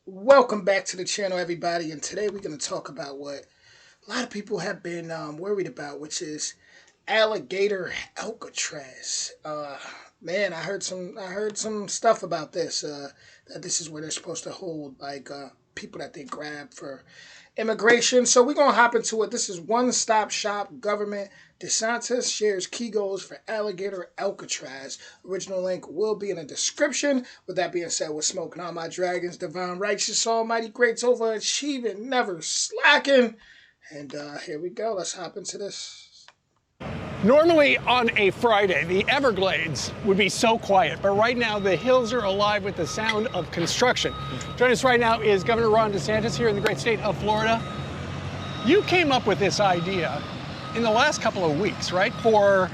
Welcome back to the channel, everybody. And today we're going to talk about what a lot of people have been worried about, which is Alligator Alcatraz. Man, I heard some stuff about this. That this is where they're supposed to hold people that they grab for immigration. So we're gonna hop into it. This is One Stop Shop Government. DeSantis shares key goals for Alligator Alcatraz. Original link will be in the description. With that being said, we're smoking all my dragons, divine, righteous, almighty, greats, overachieving, never slacking. And here we go. Let's hop into this. Normally on a Friday, the Everglades would be so quiet, but right now the hills are alive with the sound of construction. Joining us right now is Governor Ron DeSantis here in the great state of Florida. You came up with this idea in the last couple of weeks, right? For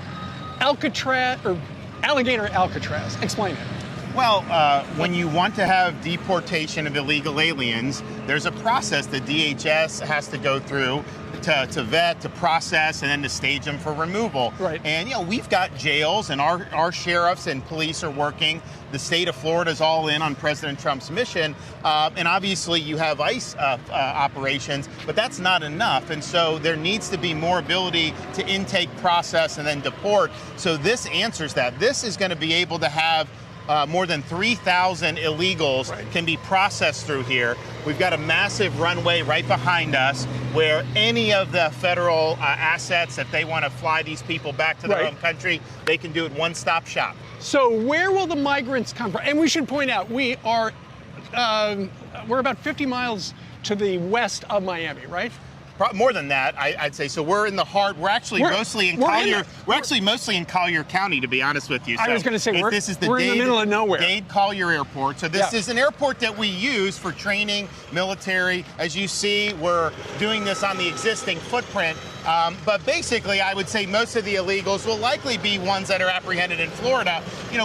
Alcatraz, or Alligator Alcatraz. Explain it. Well, when you want to have deportation of illegal aliens, there's a process that DHS has to go through to vet, to process, and then to stage them for removal. Right. And, we've got jails, and our sheriffs and police are working. The state of Florida is all in on President Trump's mission. And obviously you have ICE operations, but that's not enough. And so there needs to be more ability to intake, process, and then deport. So this answers that. This is going to be able to have more than 3,000 illegals can be processed through here. We've got a massive runway right behind us where any of the federal assets that they want to fly these people back to their home country, they can do it one-stop shop. So where will the migrants come from? And we should point out, we're about 50 miles to the west of Miami, right? More than that, I'd say. So we're in the heart. We're actually mostly in Collier. We're actually mostly in Collier County, to be honest with you. So I was going to say this is the we're in the middle of nowhere. Dade Collier Airport. So this is an airport that we use for training, military. As you see, we're doing this on the existing footprint. But basically, I would say most of the illegals will likely be ones that are apprehended in Florida.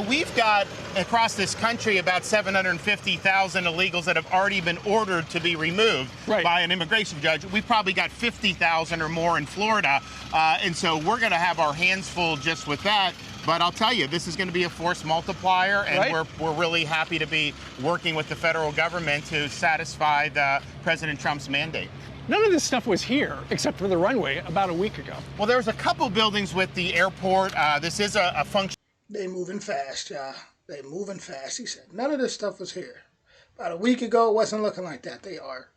We've got across this country about 750,000 illegals that have already been ordered to be removed by an immigration judge. We've probably got 50,000 or more in Florida. And so we're going to have our hands full just with that. But I'll tell you, this is going to be a force multiplier, and we're really happy to be working with the federal government to satisfy President Trump's mandate. None of this stuff was here, except for the runway, about a week ago. Well, there's a couple buildings with the airport. This is a function. They moving fast, y'all. They moving fast. He said none of this stuff was here. About a week ago, it wasn't looking like that. They are.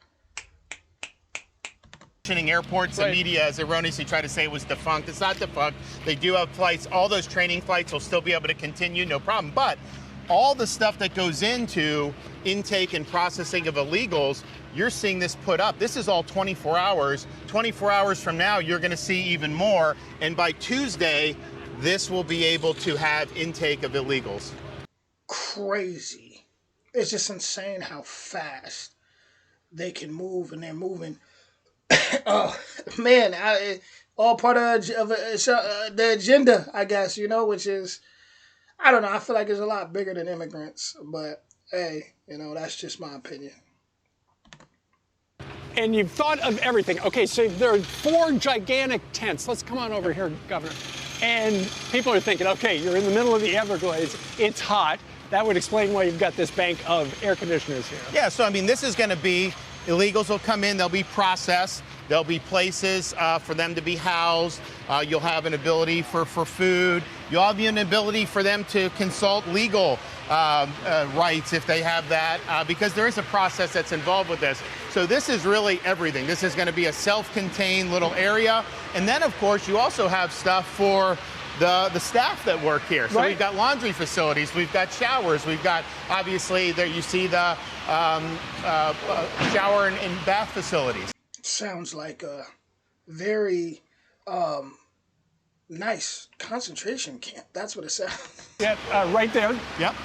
Airports, the media has erroneously tried to say it was defunct. It's not defunct. They do have flights. All those training flights will still be able to continue, no problem. But all the stuff that goes into intake and processing of illegals, you're seeing this put up. This is all 24 hours. 24 hours from now, you're going to see even more. And by Tuesday, this will be able to have intake of illegals. Crazy. It's just insane how fast they can move, and they're moving. Oh, man, all part of the agenda, I guess, which is, I don't know, I feel like it's a lot bigger than immigrants, but hey, that's just my opinion. And you've thought of everything. Okay, so there are 4 gigantic tents. Let's come on over here, Governor. And people are thinking, okay, you're in the middle of the Everglades. It's hot. That would explain why you've got this bank of air conditioners here. Yeah, so this is going to be, illegals will come in, they'll be processed. There'll be places for them to be housed. You'll have an ability for food. You'll have an ability for them to consult legal rights if they have that, because there is a process that's involved with this. So this is really everything. This is going to be a self-contained little area. And then, of course, you also have stuff for the staff that work here. So we've got laundry facilities, we've got showers, we've got, obviously, there you see the shower and bath facilities. Sounds like a very nice concentration camp. That's what it sounds. Yeah, right there. Yep.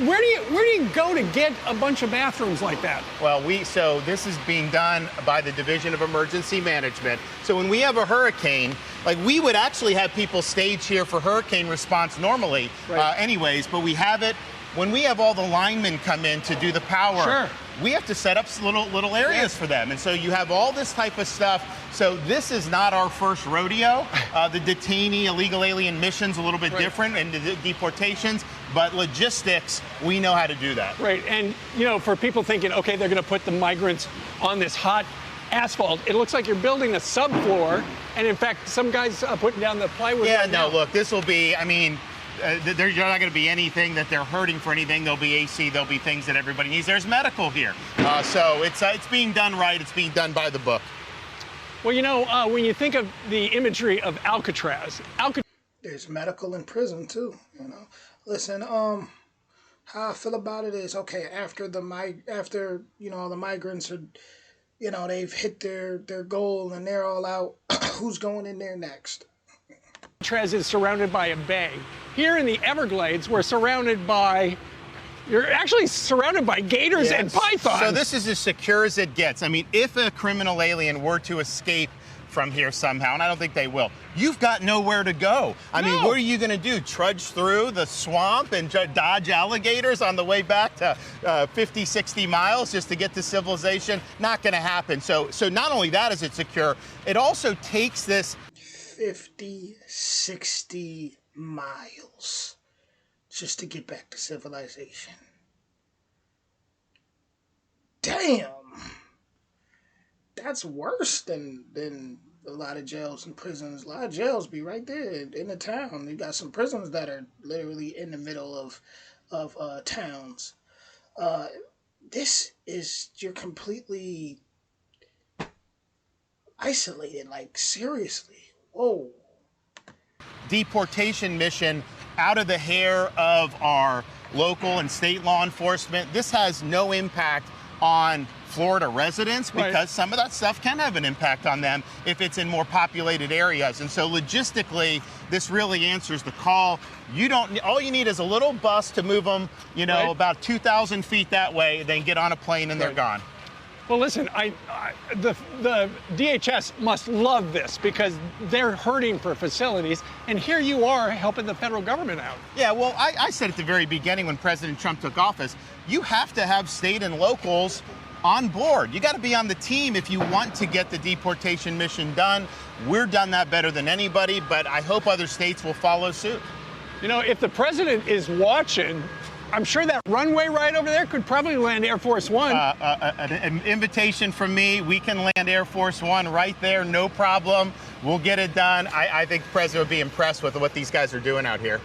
Where do you go to get a bunch of bathrooms like that? Well, so this is being done by the Division of Emergency Management. So when we have a hurricane, we would actually have people stage here for hurricane response normally, anyways, but we have it when we have all the linemen come in to do the power. We have to set up little areas for them. And so you have all this type of stuff. So this is not our first rodeo. The detainee illegal alien mission's a little bit different, and the deportations. but logistics, we know how to do that. Right, and you know, for people thinking, okay, they're going to put the migrants on this hot asphalt, it looks like you're building a subfloor, and in fact, some guys are putting down the plywood. Yeah, right now. look, this will be, I mean, there's not going to be anything that they're hurting for anything. There'll be AC, there'll be things that everybody needs. There's medical here. So it's being done right, it's being done by the book. Well, you know, when you think of the imagery of Alcatraz, There's medical in prison too, you know. Listen, how I feel about it is, okay, after you know, the migrants are, you know, they've hit their goal and they're all out, who's going in there next? Alcatraz is surrounded by a bay. Here in the Everglades, you're actually surrounded by gators and pythons. So this is as secure as it gets. I mean, if a criminal alien were to escape from here somehow, and I don't think they will, you've got nowhere to go. I mean, what are you going to do? Trudge through the swamp and dodge alligators on the way back to 50, 60 miles just to get to civilization? Not going to happen. So not only that is it secure, it also takes this 50, 60 miles just to get back to civilization. Damn. That's worse than a lot of jails and prisons. A lot of jails be right there in the town. You got some prisons that are literally in the middle of towns. You're completely isolated, like seriously. Whoa. Deportation mission out of the hair of our local and state law enforcement. This has no impact on Florida residents because some of that stuff can have an impact on them if it's in more populated areas. And so logistically, this really answers the call. All you need is a little bus to move them, you know, about 2,000 feet that way, then get on a plane and they're gone. Well, listen, the DHS must love this because they're hurting for facilities, and here you are helping the federal government out. Yeah, well, I said at the very beginning when President Trump took office, you have to have state and locals on board. You got to be on the team if you want to get the deportation mission done. We're done that better than anybody, but I hope other states will follow suit. You know, if the president is watching, I'm sure that runway right over there could probably land Air Force One. An invitation from me. We can land Air Force One right there, no problem. We'll get it done. I think the president would be impressed with what these guys are doing out here.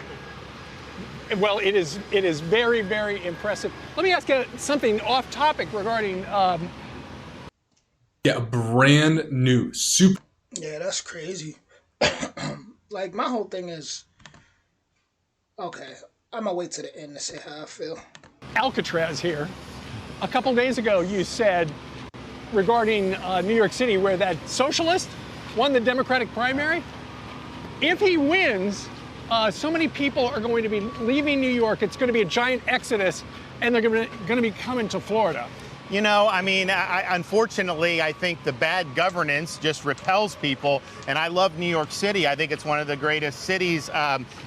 Well, it is very, very impressive. Let me ask you something off topic regarding. Yeah, brand new, super. Yeah, that's crazy. Like, my whole thing is, okay, I'm gonna wait to the end to say how I feel. Alcatraz here. A couple days ago, you said regarding New York City, where that socialist won the Democratic primary, if he wins, so many people are going to be leaving New York. It's going to be a giant exodus, and they're going to be coming to Florida. You know, I mean, unfortunately, I think the bad governance just repels people. And I love New York City. I think it's one of the greatest cities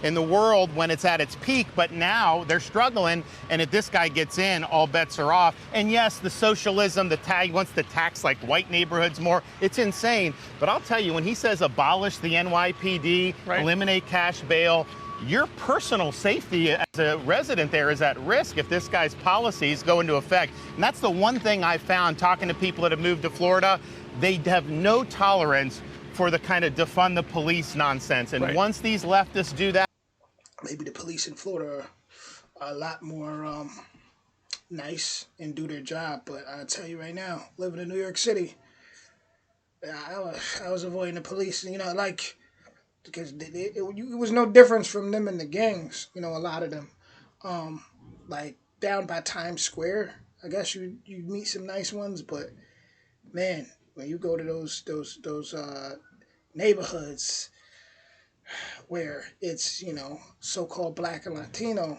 in the world when it's at its peak. But now they're struggling. And if this guy gets in, all bets are off. And yes, the socialism, he wants to tax like white neighborhoods more. It's insane. But I'll tell you, when he says abolish the NYPD, eliminate cash bail, your personal safety as a resident there is at risk if this guy's policies go into effect. And that's the one thing I found talking to people that have moved to Florida. They have no tolerance for the kind of defund the police nonsense. And once these leftists do that, maybe the police in Florida are a lot more nice and do their job. But I'll tell you right now, living in New York City, I was avoiding the police, you know, like, because it was no difference from them and the gangs, you know, a lot of them. Like down by Times Square, I guess you meet some nice ones, but man, when you go to those neighborhoods where it's, you know, so-called black and Latino,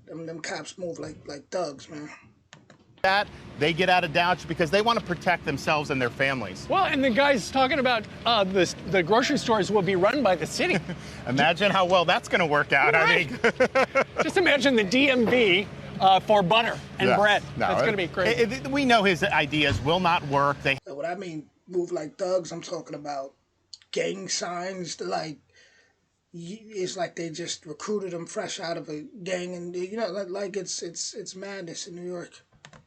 them cops move like thugs, man. They get out of Dodge because they want to protect themselves and their families. Well, and the guy's talking about the grocery stores will be run by the city. Imagine how well that's going to work out. I mean, just imagine the DMV for butter and bread. That's going to be crazy. We know his ideas will not work. What I mean, move like thugs, I'm talking about gang signs, like it's like they just recruited him fresh out of a gang, and like it's madness in New York.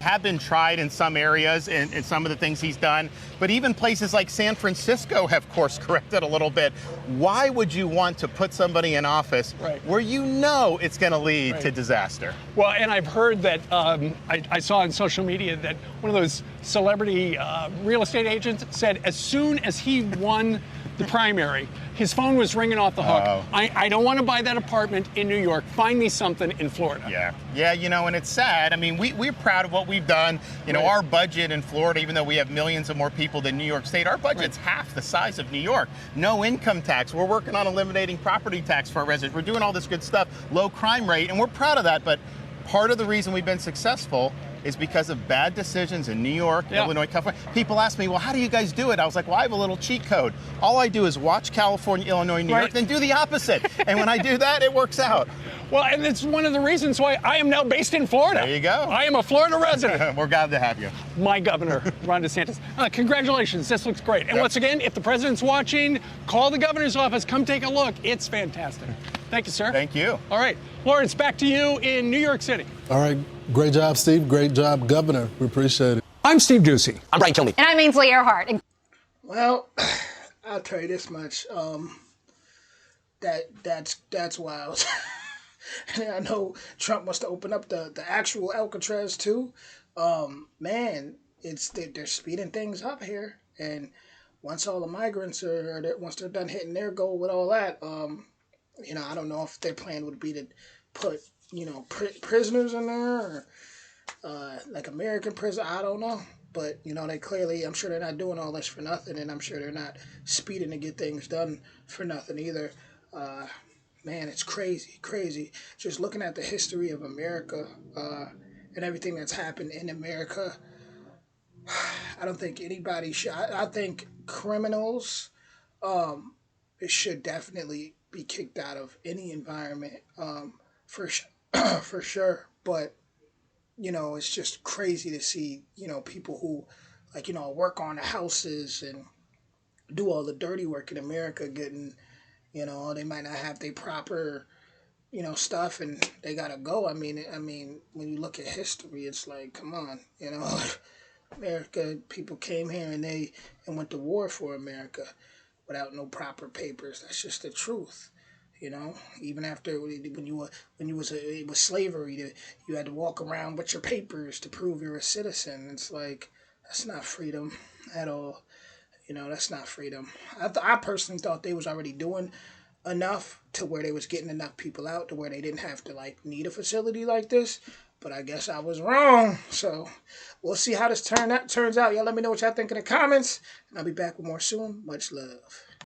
Have been tried in some areas and some of the things he's done, but even places like San Francisco have course corrected a little bit. Why would you want to put somebody in office where you know it's going to lead to disaster? Well, and I've heard that I saw on social media that one of those celebrity real estate agents said as soon as he won the primary, his phone was ringing off the hook. Oh. I don't want to buy that apartment in New York. Find me something in Florida. Yeah, and it's sad. I mean, we're proud of what we've done. Our budget in Florida, even though we have millions of more people than New York State, our budget's half the size of New York. No income tax. We're working on eliminating property tax for our residents. We're doing all this good stuff. Low crime rate, and we're proud of that. But part of the reason we've been successful is because of bad decisions in New York, Illinois, California. People ask me, well, how do you guys do it? I was like, well, I have a little cheat code. All I do is watch California, Illinois, New York, then do the opposite. And when I do that, it works out. Well, and it's one of the reasons why I am now based in Florida. There you go. I am a Florida resident. We're glad to have you. My governor, Ron DeSantis. Congratulations, this looks great. And once again, if the president's watching, call the governor's office, come take a look. It's fantastic. Thank you, sir. Thank you. All right, Lawrence, back to you in New York City. All right, great job, Steve. Great job, Governor. We appreciate it. I'm Steve Ducey. I'm Brian Kilmeade. And I'm Ainsley Earhart. Well, I'll tell you this much. That's wild. And I know Trump wants to open up the actual Alcatraz too. Man, they're speeding things up here. And once all the migrants once they're done hitting their goal with all that, I don't know if their plan would be to put prisoners in there or like American prison. I don't know. But, they clearly, I'm sure they're not doing all this for nothing, and I'm sure they're not speeding to get things done for nothing either. Man, it's crazy. Just looking at the history of America and everything that's happened in America, I don't think anybody should. I think criminals should definitely be kicked out of any environment for sure. But it's just crazy to see, people who, work on the houses and do all the dirty work in America getting, they might not have their proper, stuff and they gotta go. I mean, when you look at history, it's like, come on, America, people came here and went to war for America without no proper papers. That's just the truth. Even after when you was it was slavery, you had to walk around with your papers to prove you're a citizen. It's like, that's not freedom at all. That's not freedom. I personally thought they was already doing enough to where they was getting enough people out to where they didn't have to need a facility like this. But I guess I was wrong. So we'll see how this turns out. Y'all let me know what y'all think in the comments. And I'll be back with more soon. Much love.